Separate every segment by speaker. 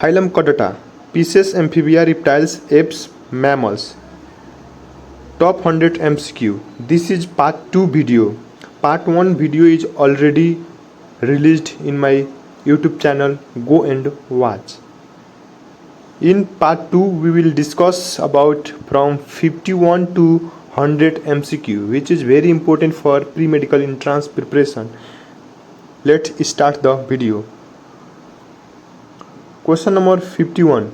Speaker 1: Phylum CHORDATA, Species Amphibia Reptiles Apes Mammals. Top 100 MCQ. This is part 2 video. Part 1 video is already released in my YouTube channel. Go and watch. In part 2 we will discuss about from 51 to 100 MCQ, which is very important for pre-medical entrance preparation. Let's start the video. Question number 51.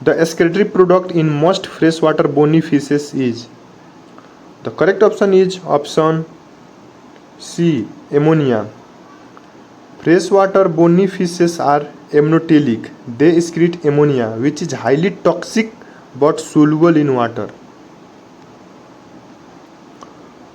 Speaker 1: The excretory product in most freshwater bony fishes is. The correct option is option C, ammonia. Freshwater bony fishes are amniotic. They excrete ammonia, which is highly toxic but soluble in water.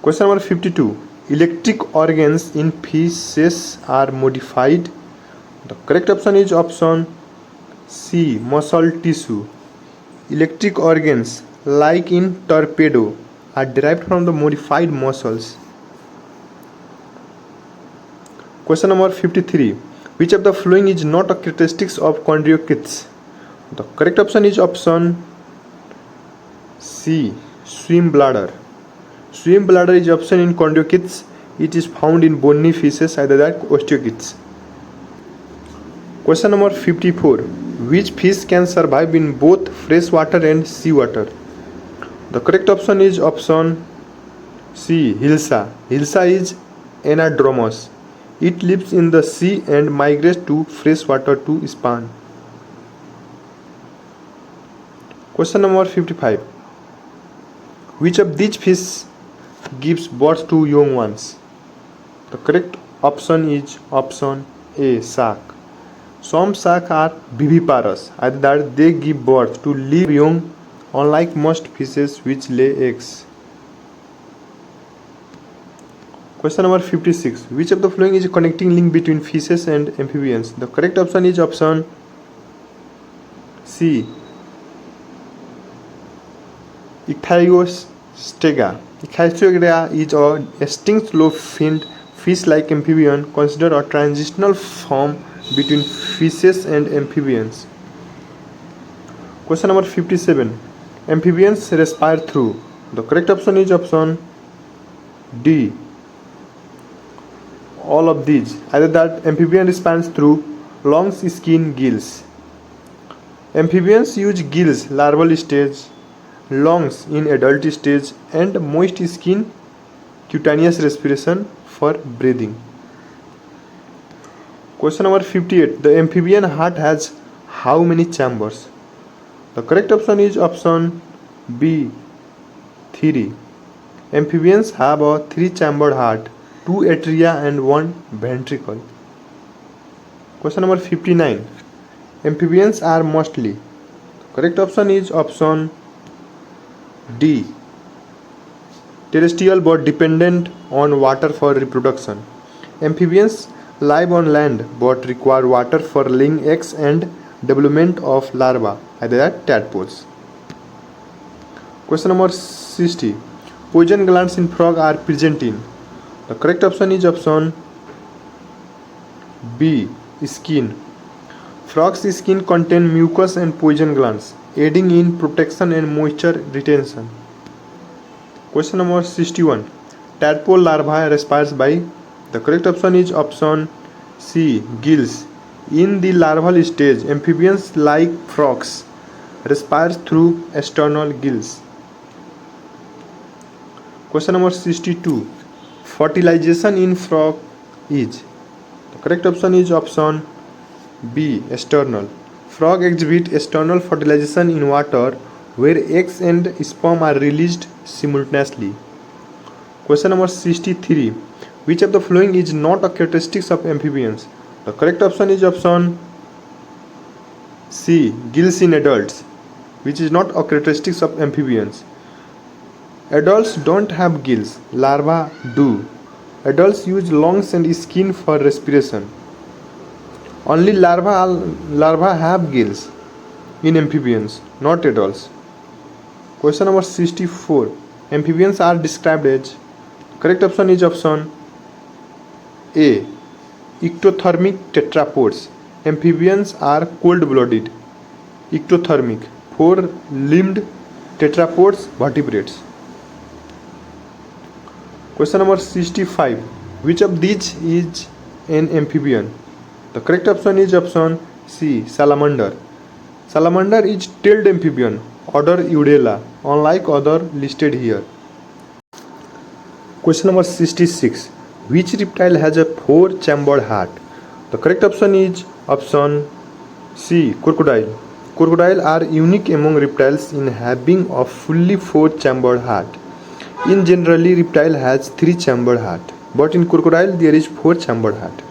Speaker 1: Question number 52. Electric organs in fishes are modified. The correct option is option C, muscle tissue. Electric organs, like in torpedo, are derived from the modified muscles. Question number 53. Which of the following is not a characteristic of chondrocytes? The correct option is option C, swim bladder. Swim bladder is option in chondrocytes. It is found in bony fishes other than osteocytes. Question number 54. Which fish can survive in both freshwater and seawater? The correct option is option C, Hilsa. Hilsa is anadromous. It lives in the sea and migrates to freshwater to spawn. Question number 55. Which of these fish gives birth to young ones? The correct option is option A, shark. Some sharks are viviparous, either that they give birth to live young, unlike most fishes which lay eggs. Question number 56. Which of the following is a connecting link between fishes and amphibians? The correct option is option C, Ichthyostega. Ichthyostega is a extinct slow-finned fish-like amphibian considered a transitional form between fishes and amphibians. Question number 57. Amphibians respire through. The correct option is option D, all of these. Either that amphibian respires through lungs, skin, gills. Amphibians use gills larval stage, lungs in adult stage, and moist skin cutaneous respiration for breathing. Question number 58. The amphibian heart has how many chambers? The correct option is option B, 3. Amphibians have a 3-chambered heart, 2 atria and 1 ventricle. Question number 59. Amphibians are mostly. The correct option is option D, terrestrial but dependent on water for reproduction. Amphibians live on land but require water for laying eggs and development of larvae, either at tadpoles. Question number 60. Poison glands in frog are present in. The correct option is option B, skin. Frog's skin contains mucus and poison glands, aiding in protection and moisture retention. Question number 61. Tadpole larva respires by. The correct option is option C, gills. In the larval stage, amphibians like frogs respire through external gills. Question number 62. Fertilization in frog is. The correct option is option B, external. Frog exhibit external fertilization in water where eggs and sperm are released simultaneously. Question number 63. Which of the following is not a characteristic of amphibians? The correct option is option C, gills in adults, which is not a characteristic of amphibians. Adults don't have gills, larvae do. Adults use lungs and skin for respiration. Only larvae have gills in amphibians, not adults. Question number 64. Amphibians are described as. Correct option is option A, ectothermic tetrapods. Amphibians are cold-blooded, ectothermic, four-limbed tetrapods, vertebrates. Question number 65. Which of these is an amphibian? The correct option is option C, salamander. Salamander is tailed amphibian, order Eudella, unlike other listed here. Question number 66. Which reptile has a four-chambered heart? The correct option is option C, crocodile. Crocodile are unique among reptiles in having a fully four-chambered heart. In generally, reptile has three-chambered heart, but in crocodile there is four-chambered heart.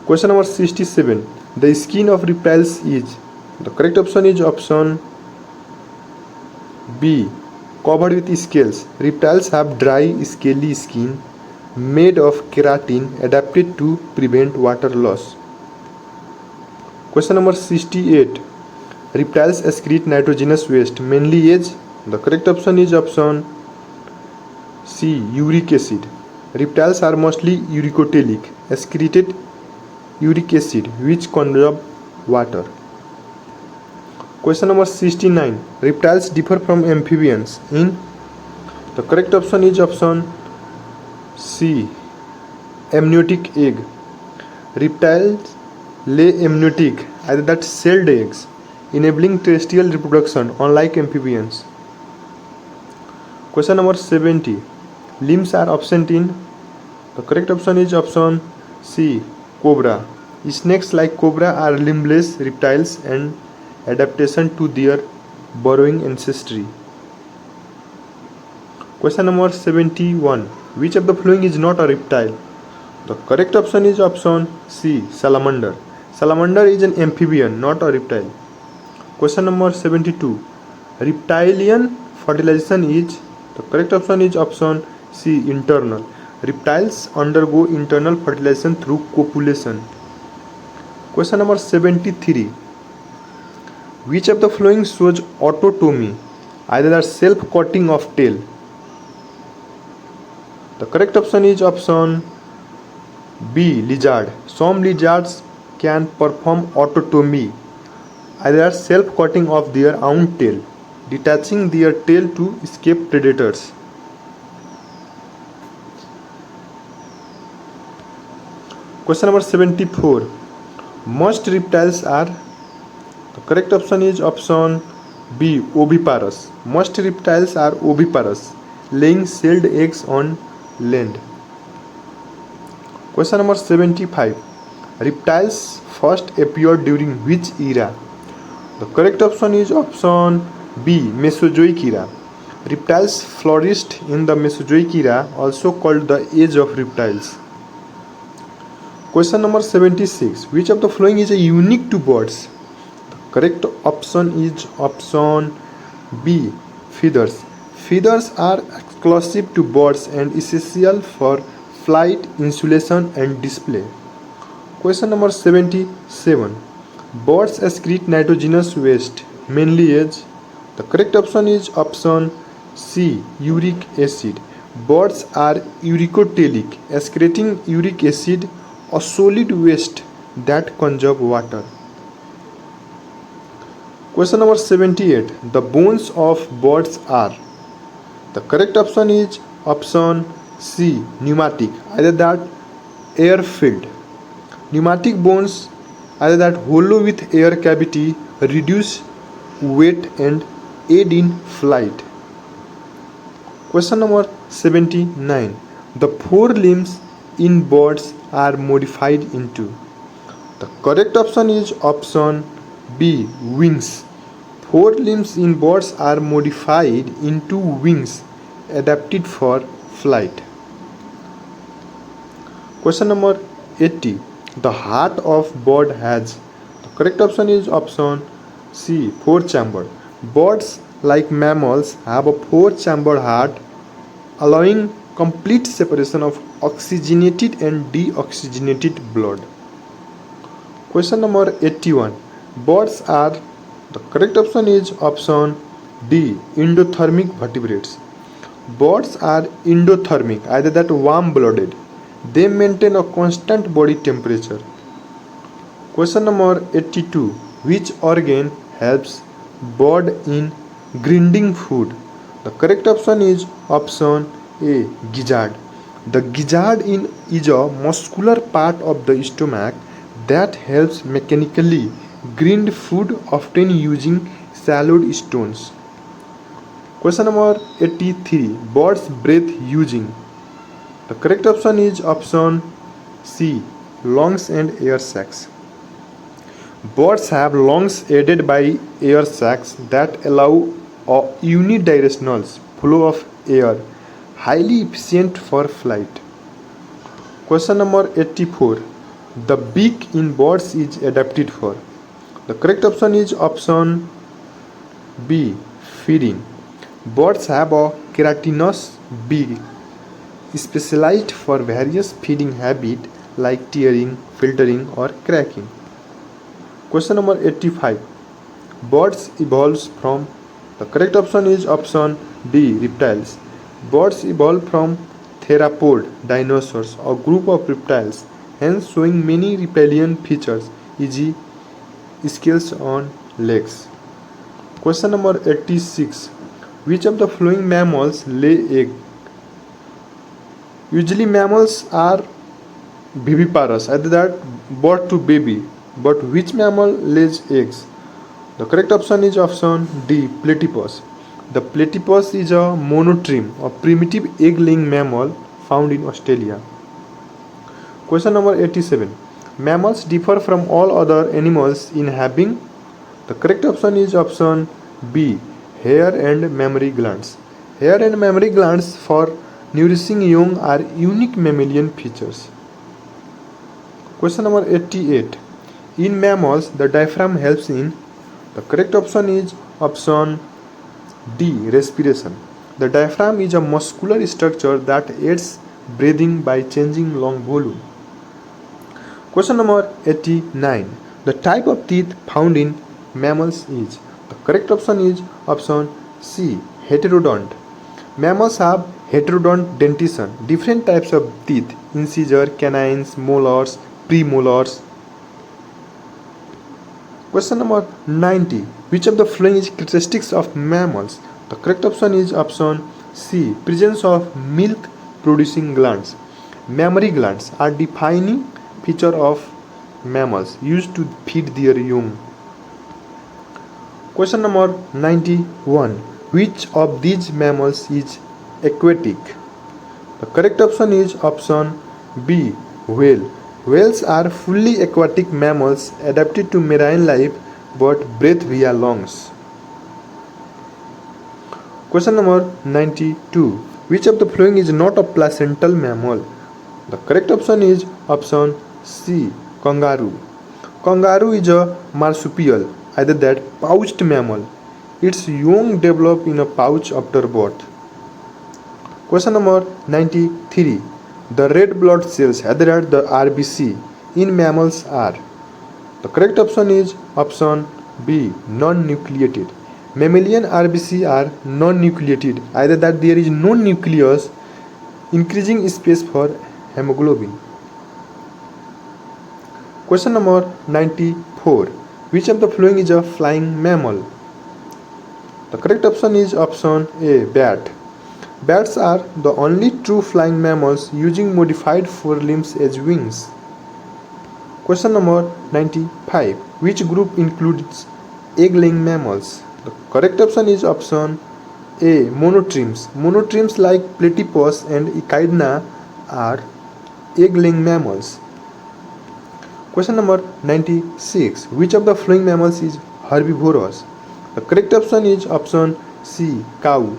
Speaker 1: Question number 67. The skin of reptiles is. The correct option is option B, covered with scales. Reptiles have dry, scaly skin made of keratin adapted to prevent water loss. Question number 68. Reptiles excrete nitrogenous waste mainly as. The correct option is option C, uric acid. Reptiles are mostly uricotelic, excreted uric acid which conserve water. Question number 69. Reptiles differ from amphibians in. The correct option is option C, amniotic egg. Reptiles lay amniotic, either that celled eggs, enabling terrestrial reproduction unlike amphibians. Question number 70. Limbs are absent in. The correct option is option C, cobra. Snakes like cobra are limbless reptiles and adaptation to their burrowing ancestry. Question number 71. Which of the following is not a reptile? The correct option is option C, salamander. Salamander is an amphibian, not a reptile. Question number 72. Reptilian fertilization is. The correct option is option C, internal. Reptiles undergo internal fertilization through copulation. Question number 73. Which of the following shows autotomy, either the self-cutting of tail? The correct option is option B, lizard. Some lizards can perform autotomy, either self-cutting of their own tail, detaching their tail to escape predators. Question number 74. Most reptiles are. The correct option is option B, oviparous. Most reptiles are oviparous, laying shelled eggs on land. Question number 75. Reptiles first appeared during which era? The correct option is option B, Mesozoic era. Reptiles flourished in the Mesozoic era, also called the Age of Reptiles. Question number 76. Which of the following is unique to birds? The correct option is option B, feathers. Feathers are exclusive to birds and essential for flight, insulation and display. Question number 77. Birds excrete nitrogenous waste mainly as. The correct option is option C, uric acid. Birds are uricotelic, excreting uric acid, a solid waste that conserve water. Question number 78. The bones of birds are. The correct option is option C, pneumatic, either that air filled. Pneumatic bones, either that hollow with air cavity, reduce weight and aid in flight. Question number 79. The four limbs in birds are modified into. The correct option is option B, wings. Four limbs in birds are modified into wings adapted for flight. Question number 80. The heart of bird has. The correct option is option C, four-chambered. Birds, like mammals, have a four-chambered heart, allowing complete separation of oxygenated and deoxygenated blood. Question number 81. Birds are. The correct option is option D, endothermic vertebrates. Birds are endothermic, either that warm-blooded. They maintain a constant body temperature. Question number 82. Which organ helps bird in grinding food? The correct option is option A. Gizzard. The gizzard is a muscular part of the stomach that helps mechanically grind food, often using shallowed stones. Question number 83. Birds breathe using. The correct option is option C. Lungs and air sacs. Birds have lungs aided by air sacs that allow a unidirectional flow of air, highly efficient for flight. Question number 84. The beak in birds is adapted for. The correct option is option B. Feeding. Birds have a keratinous beak specialized for various feeding habits like tearing, filtering, or cracking. Question number 85. Birds evolves from. The correct option is option D. Reptiles. Birds evolved from theropod dinosaurs, a group of reptiles, hence showing many reptilian features, e.g. scales on legs. Question number 86. Which of the following mammals lay egg? Usually mammals are viviparous, either that bird to baby. But which mammal lays eggs? The correct option is option D. Platypus. The platypus is a monotremes, a primitive egg-laying mammal found in Australia. Question number 87. Mammals differ from all other animals in having. The correct option is option B. Hair and mammary glands. Hair and mammary glands for nourishing young are unique mammalian features. Question number 88. In mammals, the diaphragm helps in. The correct option is option D. Respiration. The diaphragm is a muscular structure that aids breathing by changing lung volume. Question number 89. The type of teeth found in mammals is. The correct option is option C. Heterodont. Mammals have heterodont dentition, different types of teeth: incisor, canines, molars, premolars. Question number 90. Which of the following is characteristics of mammals? The correct option is option C. Presence of milk producing glands. Mammary glands are defining feature of mammals used to feed their young. Question number 91. Which of these mammals is aquatic? The correct option is option B. Whale. Whales are fully aquatic mammals adapted to marine life but breathe via lungs. Question number 92. Which of the following is not a placental mammal? The correct option is option C. Kangaroo. Kangaroo is a marsupial, either that pouched mammal. Its young develop in a pouch after birth. Question number 93. The red blood cells, either the RBC, in mammals are. The correct option is option B. Non-nucleated. Mammalian RBC are non-nucleated, either that there is no nucleus, increasing space for hemoglobin. Question number 94. Which of the following is a flying mammal? The correct option is option A. Bat. Bats are the only true flying mammals using modified forelimbs as wings. Question number 95. Which group includes egg-laying mammals? The correct option is option A. Monotremes. Monotremes like platypus and echidna are egg-laying mammals. Question number 96. Which of the following mammals is herbivorous? The correct option is option C. Cow.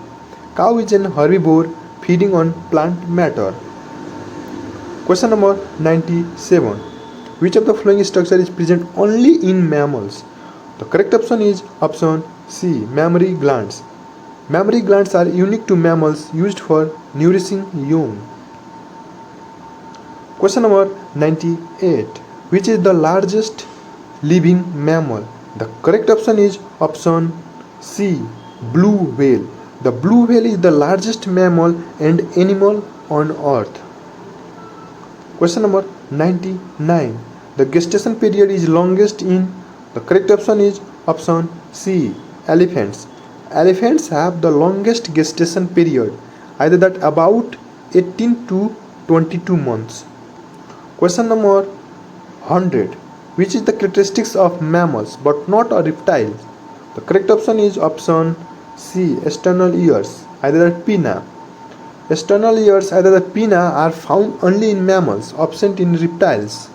Speaker 1: Cow is an herbivore feeding on plant matter. Question number 97. Which of the following structure is present only in mammals? The correct option is option C. Mammary glands. Mammary glands are unique to mammals, used for nourishing young. Question number 98. Which is the largest living mammal? The correct option is option C. Blue whale. The blue whale is the largest mammal and animal on earth. Question number 99. The gestation period is longest in. The correct option is option C. Elephants. Elephants have the longest gestation period, either that about 18 to 22 months. Question number 100. Which is the characteristics of mammals but not a reptile? The correct option is option C. External ears, either that pinna. External ears, either the pinna, are found only in mammals, absent in reptiles.